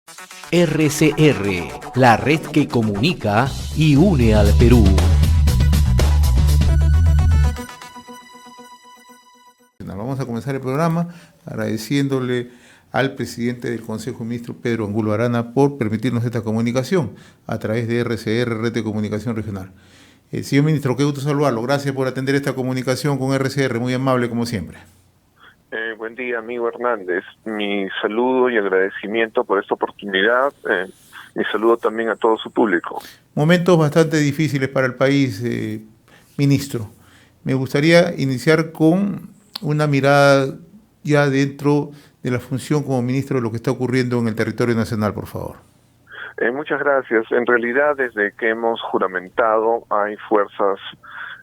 RCR, la red que comunica y une al Perú. Vamos a comenzar el programa agradeciéndole al presidente del Consejo de Ministros, Pedro Angulo Arana, por permitirnos esta comunicación a través de RCR, Red de Comunicación Regional. Señor ministro, qué gusto saludarlo. Gracias por atender esta comunicación con RCR, muy amable como siempre. Buen día, amigo Hernández. Mi saludo y agradecimiento por esta oportunidad. Mi saludo también a todo su público. Momentos bastante difíciles para el país, ministro. Me gustaría iniciar con una mirada ya dentro de la función como ministro de lo que está ocurriendo en el territorio nacional, por favor. Muchas gracias. En realidad, desde que hemos juramentado, hay fuerzas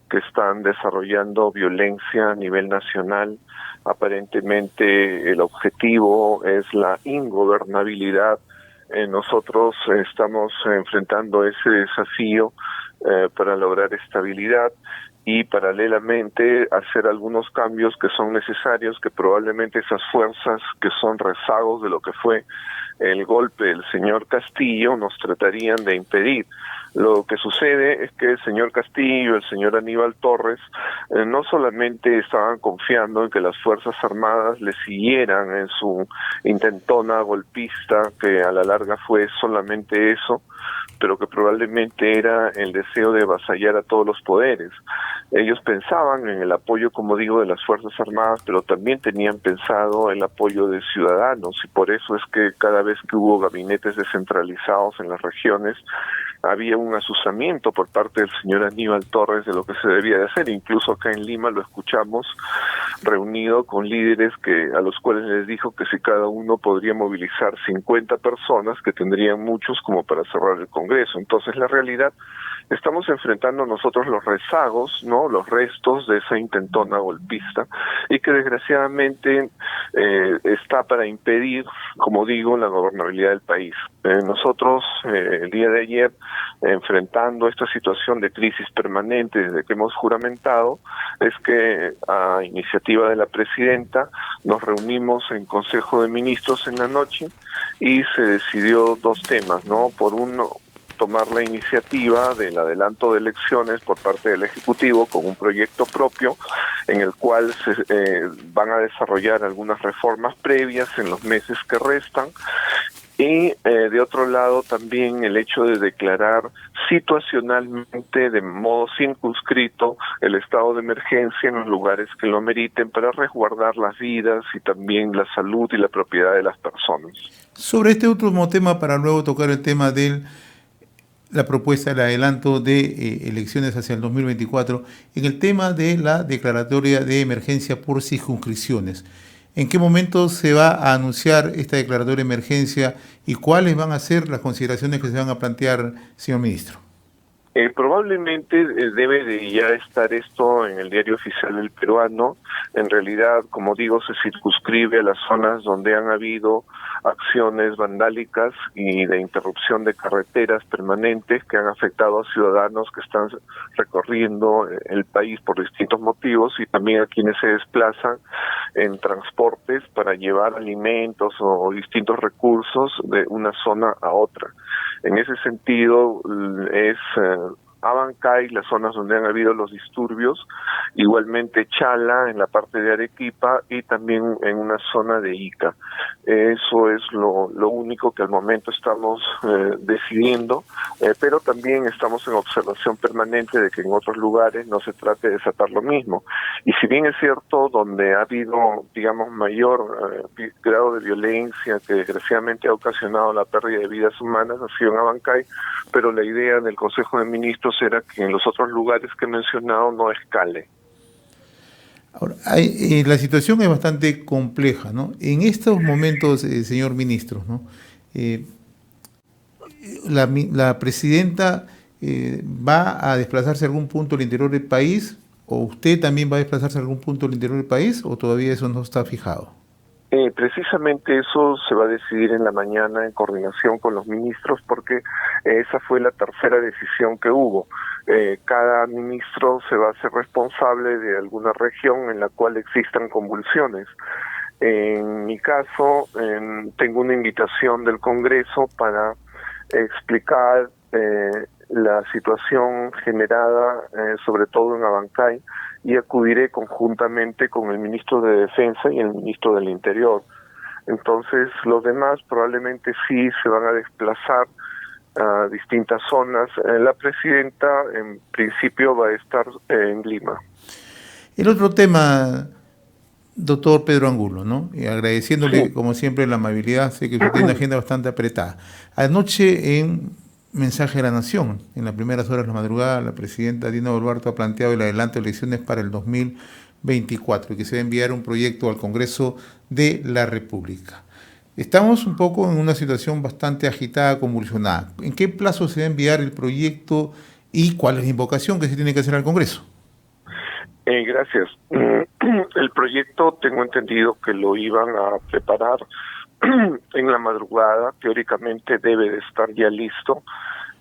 que están desarrollando violencia a nivel nacional. Aparentemente el objetivo es la ingobernabilidad. Nosotros estamos enfrentando ese desafío para lograr estabilidad y paralelamente hacer algunos cambios que son necesarios, que probablemente esas fuerzas que son rezagos de lo que fue el golpe del señor Castillo nos tratarían de impedir. Lo que sucede es que el señor Castillo, el señor Aníbal Torres, no solamente estaban confiando en que las Fuerzas Armadas le siguieran en su intentona golpista, que a la larga fue solamente eso, pero que probablemente era el deseo de avasallar a todos los poderes. Ellos pensaban en el apoyo, como digo, de las Fuerzas Armadas, pero también tenían pensado el apoyo de ciudadanos, y por eso es que cada vez que hubo gabinetes descentralizados en las regiones, había un asusamiento por parte del señor Aníbal Torres de lo que se debía de hacer. Incluso acá en Lima lo escuchamos reunido con líderes a los cuales les dijo que si cada uno podría movilizar 50 personas, que tendrían muchos como para cerrar el Congreso. Entonces la realidad, estamos enfrentando nosotros los rezagos, ¿no?, los restos de esa intentona golpista, y que desgraciadamente está para impedir, como digo, la gobernabilidad del país. Nosotros el día de ayer, enfrentando esta situación de crisis permanente desde que hemos juramentado, es que a iniciativa de la presidenta nos reunimos en Consejo de Ministros en la noche y se decidió dos temas, ¿no? Por uno, tomar la iniciativa del adelanto de elecciones por parte del Ejecutivo con un proyecto propio en el cual se van a desarrollar algunas reformas previas en los meses que restan. Y de otro lado también el hecho de declarar situacionalmente, de modo circunscrito, el estado de emergencia en los lugares que lo meriten para resguardar las vidas y también la salud y la propiedad de las personas. Sobre este último tema, para luego tocar el tema de la propuesta del adelanto de elecciones hacia el 2024, en el tema de la declaratoria de emergencia por circunscripciones. ¿En qué momento se va a anunciar esta declaratoria de emergencia y cuáles van a ser las consideraciones que se van a plantear, señor ministro? Probablemente debe de ya estar esto en el diario oficial del peruano. En realidad, como digo, se circunscribe a las zonas donde han habido acciones vandálicas y de interrupción de carreteras permanentes que han afectado a ciudadanos que están recorriendo el país por distintos motivos, y también a quienes se desplazan en transportes para llevar alimentos o distintos recursos de una zona a otra. En ese sentido es Abancay, las zonas donde han habido los disturbios, igualmente Chala en la parte de Arequipa y también en una zona de Ica. Eso es lo único que al momento estamos decidiendo, pero también estamos en observación permanente de que en otros lugares no se trate de desatar lo mismo. Y si bien es cierto, donde ha habido, digamos, mayor grado de violencia que desgraciadamente ha ocasionado la pérdida de vidas humanas, ha sido en Abancay, pero la idea del Consejo de Ministros era que en los otros lugares que he mencionado no escale. Ahora, la situación es bastante compleja, ¿no? En estos momentos, señor ministro, ¿no? La presidenta va a desplazarse a algún punto del interior del país, o usted también va a desplazarse a algún punto del interior del país, o todavía eso no está fijado. Precisamente eso se va a decidir en la mañana en coordinación con los ministros, porque esa fue la tercera decisión que hubo. Cada ministro se va a hacer responsable de alguna región en la cual existan convulsiones. En mi caso, tengo una invitación del Congreso para explicar la situación generada sobre todo en Abancay, y acudiré conjuntamente con el ministro de Defensa y el ministro del Interior. Entonces los demás probablemente sí se van a desplazar a distintas zonas. La presidenta en principio va a estar en Lima. El otro tema, doctor Pedro Angulo, ¿no? Y agradeciéndole, Sí. como siempre, la amabilidad, sé que usted tiene una agenda bastante apretada. Anoche, en Mensaje de la Nación, en las primeras horas de la madrugada, la presidenta Dina Boluarte ha planteado el adelanto de elecciones para el 2024 y que se va a enviar un proyecto al Congreso de la República. Estamos un poco en una situación bastante agitada, convulsionada. ¿En qué plazo se va a enviar el proyecto y cuál es la invocación que se tiene que hacer al Congreso? Gracias. El proyecto tengo entendido que lo iban a preparar en la madrugada, teóricamente debe de estar ya listo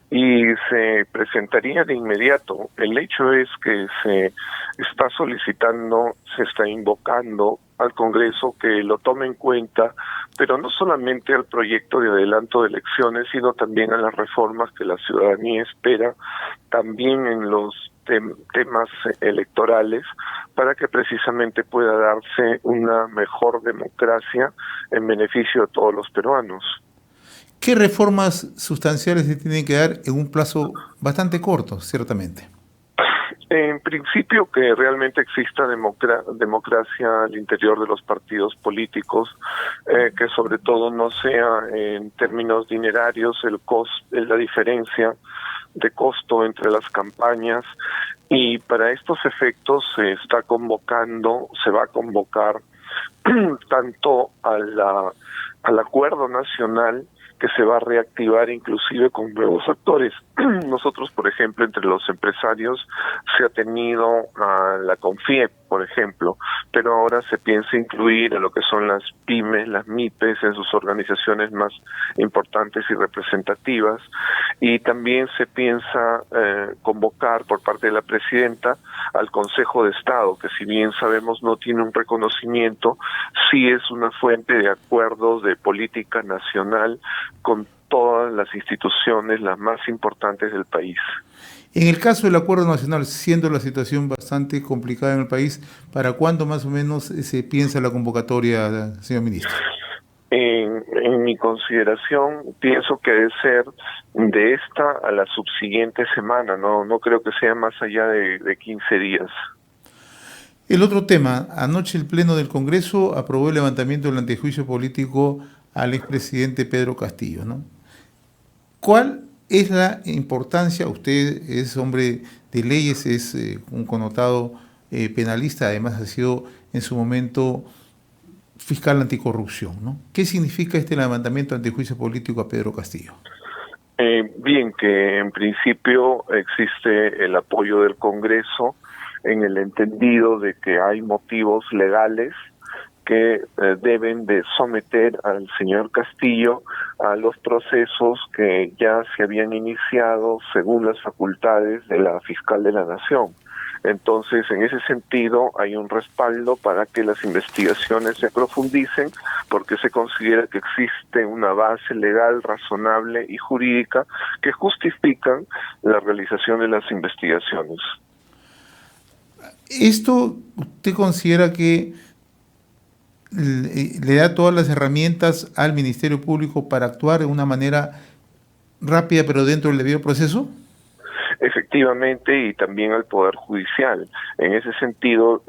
y se presentaría de inmediato. El hecho es que se está solicitando, se está invocando al Congreso que lo tome en cuenta, pero no solamente al proyecto de adelanto de elecciones, sino también a las reformas que la ciudadanía espera, también en los temas electorales, para que precisamente pueda darse una mejor democracia en beneficio de todos los peruanos. ¿Qué reformas sustanciales se tienen que dar en un plazo bastante corto, ciertamente? En principio que realmente exista democracia al interior de los partidos políticos, que sobre todo no sea en términos dinerarios la diferencia de costo entre las campañas, y para estos efectos se va a convocar tanto al acuerdo nacional, que se va a reactivar inclusive con nuevos actores. Nosotros, por ejemplo, entre los empresarios se ha tenido a la CONFIEP, por ejemplo, pero ahora se piensa incluir a lo que son las pymes, las MIPES, en sus organizaciones más importantes y representativas, y también se piensa convocar por parte de la presidenta al Consejo de Estado, que si bien sabemos no tiene un reconocimiento, sí es una fuente de acuerdos de política nacional con todas las instituciones, las más importantes del país. En el caso del acuerdo nacional, siendo la situación bastante complicada en el país, ¿para cuándo más o menos se piensa la convocatoria, señor ministro? En mi consideración, pienso que debe ser de esta a la subsiguiente semana, no creo que sea más allá de 15 días. El otro tema, anoche el Pleno del Congreso aprobó el levantamiento del antejuicio político al expresidente Pedro Castillo, ¿no? ¿Cuál es la importancia? Usted es hombre de leyes, es un connotado penalista, además ha sido en su momento fiscal anticorrupción, ¿no? ¿Qué significa este levantamiento de antejuicio político a Pedro Castillo? Bien, que en principio existe el apoyo del Congreso en el entendido de que hay motivos legales que deben de someter al señor Castillo a los procesos que ya se habían iniciado según las facultades de la fiscal de la Nación. Entonces, en ese sentido, hay un respaldo para que las investigaciones se profundicen, porque se considera que existe una base legal, razonable y jurídica que justifican la realización de las investigaciones. ¿Esto usted considera que le da todas las herramientas al Ministerio Público para actuar de una manera rápida pero dentro del debido proceso? Efectivamente, y también al Poder Judicial. En ese sentido,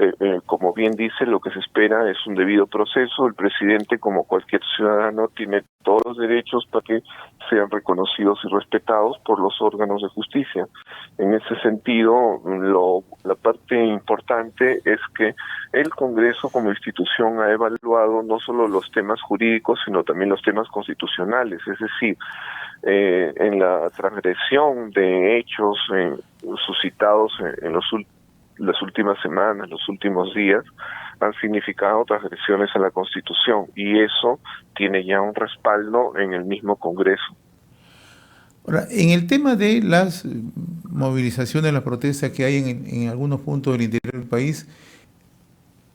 como bien dice, lo que se espera es un debido proceso. El presidente, como cualquier ciudadano, tiene todos los derechos para que sean reconocidos y respetados por los órganos de justicia. En ese sentido, la parte importante es que el Congreso como institución ha evaluado no solo los temas jurídicos, sino también los temas constitucionales, es decir, en la transgresión de hechos suscitados en las últimas semanas, los últimos días, han significado transgresiones a la Constitución, y eso tiene ya un respaldo en el mismo Congreso. Ahora, en el tema de las movilizaciones, las protestas que hay en algunos puntos del interior del país,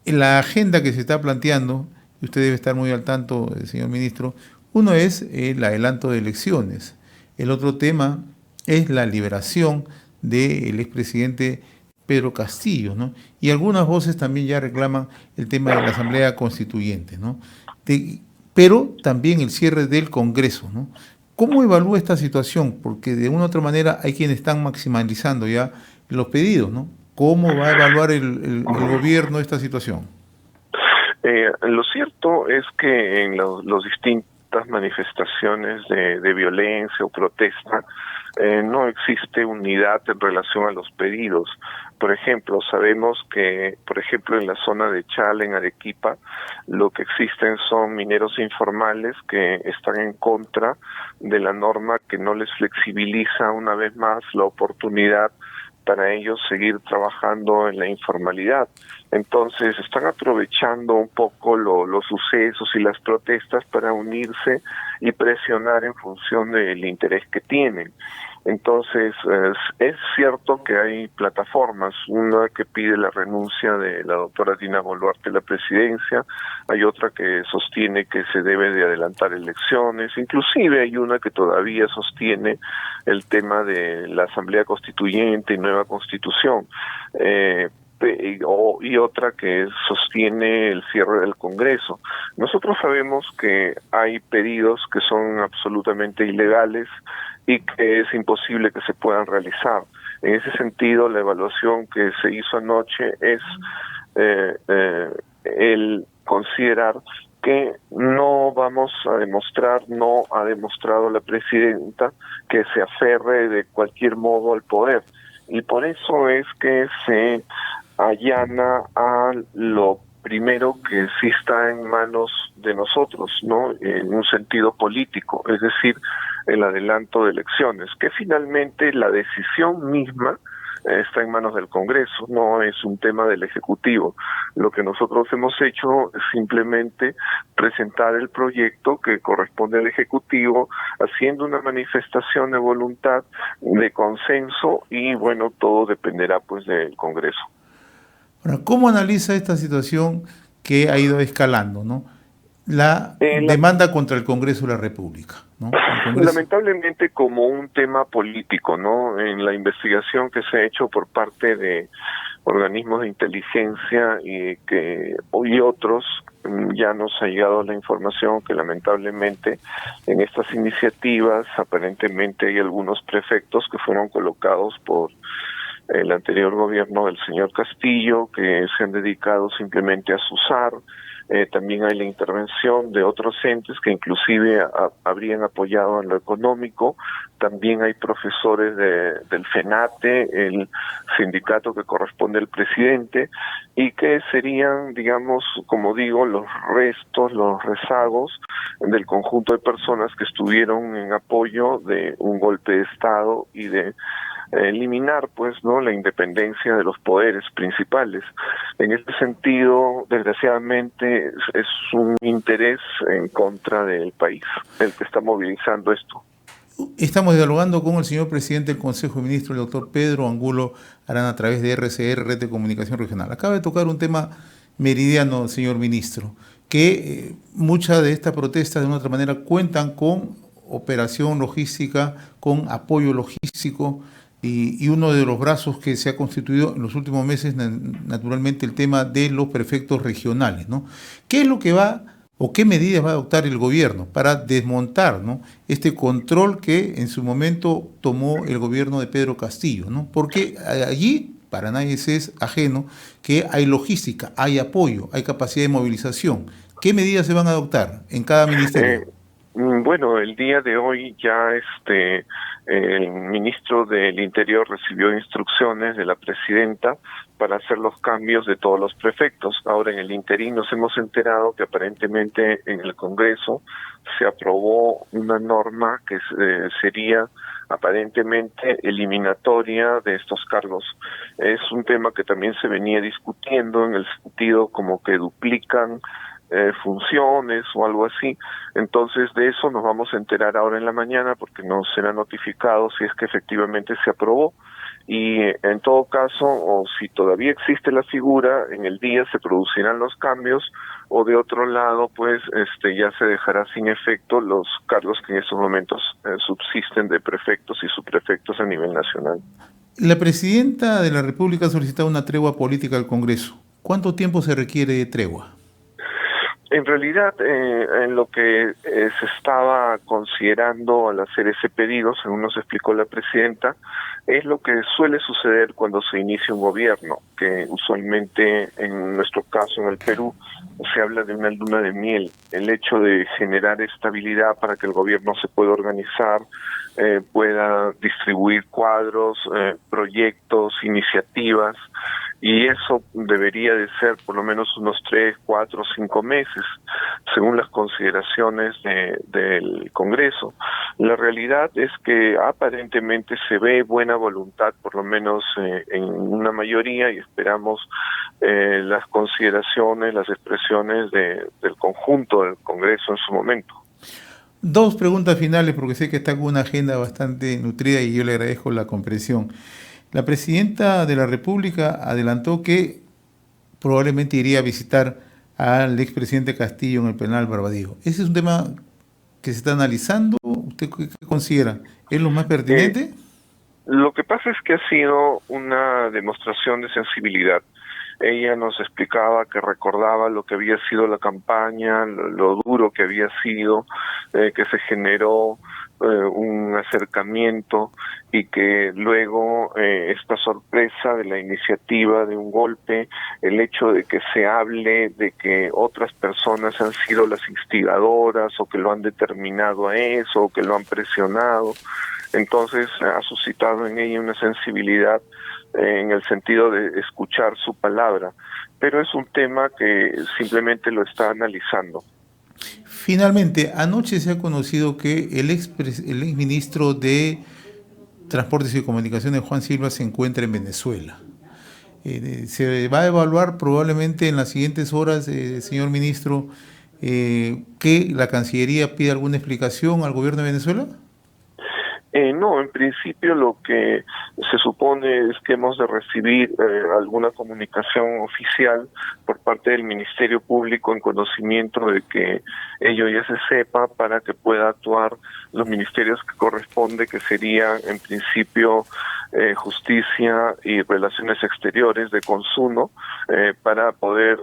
la agenda que se está planteando y usted debe estar muy al tanto, señor ministro. Uno es el adelanto de elecciones. El otro tema es la liberación del expresidente Pedro Castillo, ¿no? Y algunas voces también ya reclaman el tema de la Asamblea Constituyente, ¿no? Pero también el cierre del Congreso, ¿no? ¿Cómo evalúa esta situación? Porque de una u otra manera hay quienes están maximalizando ya los pedidos, ¿no? ¿Cómo va a evaluar el gobierno esta situación? Lo cierto es que en los distintas manifestaciones de violencia o protesta no existe unidad en relación a los pedidos. Por ejemplo, sabemos que, por ejemplo, en la zona de Chala, en Arequipa, lo que existen son mineros informales que están en contra de la norma que no les flexibiliza una vez más la oportunidad para ellos seguir trabajando en la informalidad. Entonces están aprovechando un poco los sucesos y las protestas para unirse y presionar en función del interés que tienen. Entonces, es cierto que hay plataformas, una que pide la renuncia de la doctora Dina Boluarte a la presidencia, hay otra que sostiene que se debe de adelantar elecciones, inclusive hay una que todavía sostiene el tema de la Asamblea Constituyente y nueva Constitución. Y otra que sostiene el cierre del Congreso. Nosotros sabemos que hay pedidos que son absolutamente ilegales y que es imposible que se puedan realizar. En ese sentido, la evaluación que se hizo anoche es el considerar que no vamos a demostrar, no ha demostrado la presidenta que se aferre de cualquier modo al poder. Y por eso es que se allana a lo primero que sí está en manos de nosotros, ¿no? En un sentido político, es decir, el adelanto de elecciones, que finalmente la decisión misma está en manos del Congreso, no es un tema del Ejecutivo. Lo que nosotros hemos hecho es simplemente presentar el proyecto que corresponde al Ejecutivo, haciendo una manifestación de voluntad, de consenso, y bueno, todo dependerá pues del Congreso. Ahora, ¿cómo analiza esta situación que ha ido escalando, ¿no? La demanda contra el Congreso de la República, ¿no? Lamentablemente como un tema político, ¿no? En la investigación que se ha hecho por parte de organismos de inteligencia y otros, ya nos ha llegado la información que lamentablemente en estas iniciativas aparentemente hay algunos prefectos que fueron colocados por el anterior gobierno del señor Castillo, que se han dedicado simplemente a azuzar. También hay la intervención de otros entes que inclusive habrían apoyado en lo económico. También hay profesores del FENATE, el sindicato que corresponde al presidente, y que serían, digamos, como digo, los restos, los rezagos del conjunto de personas que estuvieron en apoyo de un golpe de Estado y de eliminar pues no la independencia de los poderes principales. En este sentido, desgraciadamente, es un interés en contra del país el que está movilizando esto. Estamos dialogando con el señor presidente del Consejo de Ministros, el doctor Pedro Angulo Arana, a través de RCR, Red de Comunicación Regional. Acaba de tocar un tema meridiano, señor ministro, que muchas de estas protestas de una otra manera cuentan con operación logística, con apoyo logístico, y uno de los brazos que se ha constituido en los últimos meses, naturalmente, el tema de los prefectos regionales, ¿no? ¿Qué es lo que va o qué medidas va a adoptar el gobierno para desmontar, ¿no?, este control que en su momento tomó el gobierno de Pedro Castillo, ¿no? Porque allí, para nadie es ajeno, que hay logística, hay apoyo, hay capacidad de movilización. ¿Qué medidas se van a adoptar en cada ministerio? Bueno, el día de hoy ya el ministro del Interior recibió instrucciones de la presidenta para hacer los cambios de todos los prefectos. Ahora, en el interín nos hemos enterado que aparentemente en el Congreso se aprobó una norma que sería aparentemente eliminatoria de estos cargos. Es un tema que también se venía discutiendo en el sentido como que duplican funciones o algo así. Entonces de eso nos vamos a enterar ahora en la mañana porque nos será notificado si es que efectivamente se aprobó. y en todo caso, o si todavía existe la figura, en el día se producirán los cambios, o de otro lado, pues ya se dejará sin efecto los cargos que en estos momentos subsisten de prefectos y subprefectos a nivel nacional. La presidenta de la República ha solicitado una tregua política al Congreso. ¿Cuánto tiempo se requiere de tregua? En realidad, en lo que se estaba considerando al hacer ese pedido, según nos explicó la presidenta, es lo que suele suceder cuando se inicia un gobierno, que usualmente en nuestro caso en el Perú se habla de una luna de miel, el hecho de generar estabilidad para que el gobierno se pueda organizar, pueda distribuir cuadros, proyectos, iniciativas, y eso debería de ser por lo menos unos 3, 4, 5 meses, según las consideraciones del Congreso. La realidad es que aparentemente se ve buena voluntad, por lo menos en una mayoría, y esperamos las consideraciones, las expresiones del conjunto del Congreso en su momento. Dos preguntas finales, porque sé que está con una agenda bastante nutrida y yo le agradezco la comprensión. La presidenta de la República adelantó que probablemente iría a visitar al expresidente Castillo en el penal Barbadillo. ¿Ese es un tema que se está analizando? ¿Usted qué considera? ¿Es lo más pertinente? Lo que pasa es que ha sido una demostración de sensibilidad. Ella nos explicaba que recordaba lo que había sido la campaña, lo duro que había sido, que se generó un acercamiento y que luego esta sorpresa de la iniciativa de un golpe, el hecho de que se hable de que otras personas han sido las instigadoras o que lo han determinado a eso o que lo han presionado, entonces ha suscitado en ella una sensibilidad en el sentido de escuchar su palabra, pero es un tema que simplemente lo está analizando. Finalmente, anoche se ha conocido que el ex ministro de Transportes y Comunicaciones, Juan Silva, se encuentra en Venezuela. Se va a evaluar probablemente en las siguientes horas, señor ministro, que la Cancillería pida alguna explicación al gobierno de Venezuela. No, en principio lo que se supone es que hemos de recibir alguna comunicación oficial por parte del Ministerio Público en conocimiento de que ello ya se sepa para que pueda actuar los ministerios que corresponde, que serían en principio Justicia y Relaciones Exteriores de Consuno, para poder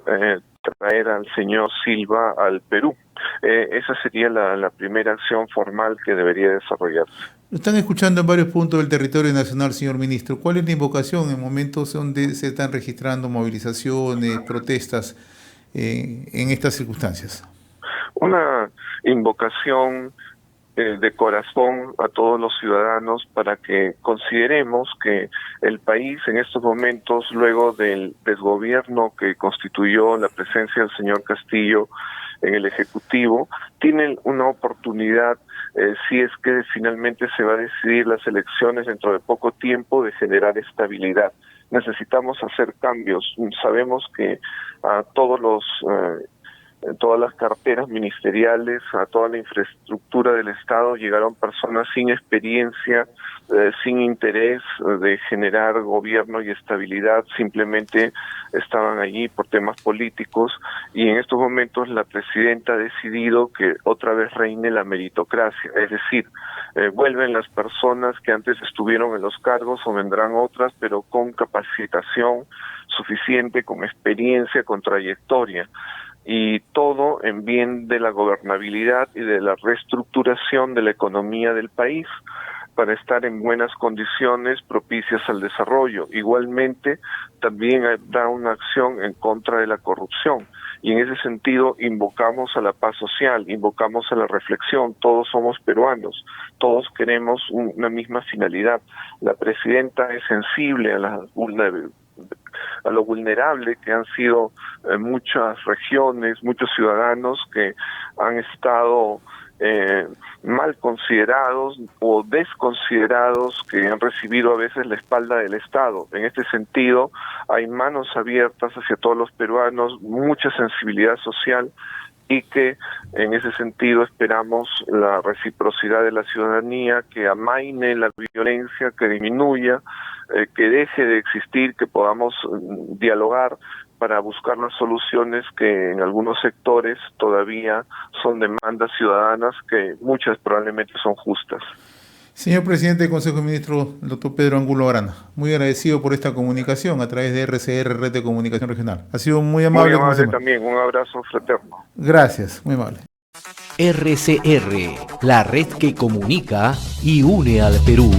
traer al señor Silva al Perú. Esa sería la primera acción formal que debería desarrollarse. Lo están escuchando en varios puntos del territorio nacional, señor ministro. ¿Cuál es la invocación en momentos donde se están registrando movilizaciones, protestas en estas circunstancias? Una invocación de corazón a todos los ciudadanos para que consideremos que el país en estos momentos, luego del desgobierno que constituyó la presencia del señor Castillo en el Ejecutivo, tienen una oportunidad, si es que finalmente se va a decidir las elecciones dentro de poco tiempo, de estabilidad. Necesitamos hacer cambios. Sabemos que a todas las carteras ministeriales, a toda la infraestructura del Estado llegaron personas sin experiencia, sin interés de generar gobierno y estabilidad, simplemente estaban allí por temas políticos, y en estos momentos la presidenta ha decidido que otra vez reine la meritocracia, es decir, vuelven las personas que antes estuvieron en los cargos o vendrán otras, pero con capacitación suficiente, con experiencia, con trayectoria, y todo en bien de la gobernabilidad y de la reestructuración de la economía del país para estar en buenas condiciones propicias al desarrollo. Igualmente, también da una acción en contra de la corrupción, y en ese sentido invocamos a la paz social, invocamos a la reflexión. Todos somos peruanos, todos queremos una misma finalidad. La presidenta es sensible a lo vulnerable que han sido muchas regiones, muchos ciudadanos que han estado mal considerados o desconsiderados, que han recibido a veces la espalda del Estado. En este sentido, hay manos abiertas hacia todos los peruanos, mucha sensibilidad social, y que en ese sentido esperamos la reciprocidad de la ciudadanía, que amaine la violencia, que disminuya que deje de existir, que podamos dialogar para buscar las soluciones que en algunos sectores todavía son demandas ciudadanas que muchas probablemente son justas. Señor presidente del Consejo de Ministros, el doctor Pedro Angulo Arana, muy agradecido por esta comunicación a través de RCR, Red de Comunicación Regional. Ha sido muy amable. Muy amable también, un abrazo fraterno. Gracias, muy amable. RCR, la red que comunica y une al Perú.